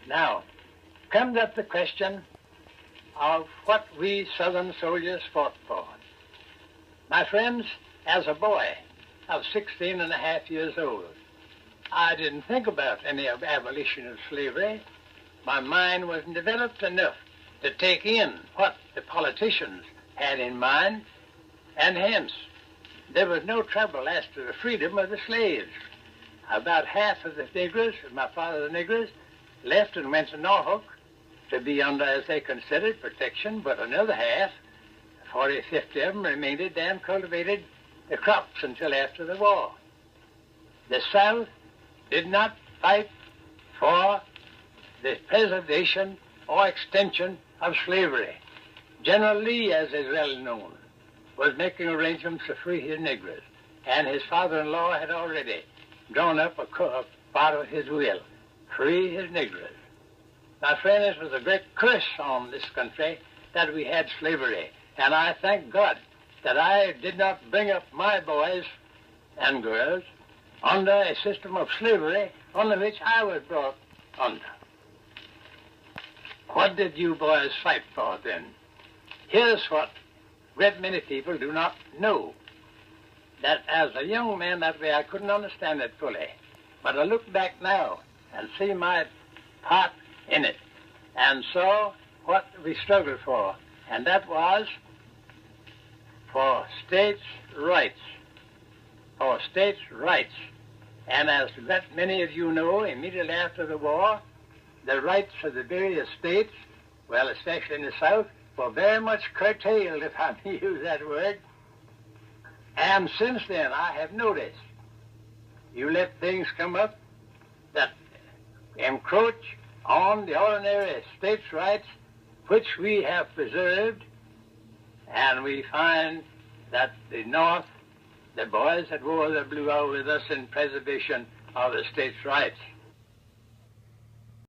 Now, comes up the question of what we Southern soldiers fought for. My friends, as a boy of 16 and a half years old, I didn't think about any abolition of slavery. My mind wasn't developed enough to take in what the politicians had in mind, and hence there was no trouble as to the freedom of the slaves. About half of the negroes, my father's negroes, left and went to Norfolk to be under, as they considered, protection, but another half, 40, 50 of them, remained there and cultivated the crops until after the war. The South did not fight for the preservation or extension of slavery. General Lee, as is well known, was making arrangements to free his negroes, and his father-in-law had already drawn up a part of his will, free his negroes. My friend, this was a great curse on this country that we had slavery, and I thank God that I did not bring up my boys and girls under a system of slavery under which I was brought under. What did you boys fight for then? Here's what great many people do not know. That as a young man that way I couldn't understand it fully. But I look back now and see my part in it and saw what we struggled for. And that was for states' rights. For states' rights. And as many of you know, immediately after the war, the rights of the various states, well, especially in the South, were very much curtailed, if I may use that word. And since then, I have noticed, you let things come up that encroach on the ordinary states' rights, which we have preserved, and we find that the North, the boys that wore the blue are with us in preservation of the states' rights.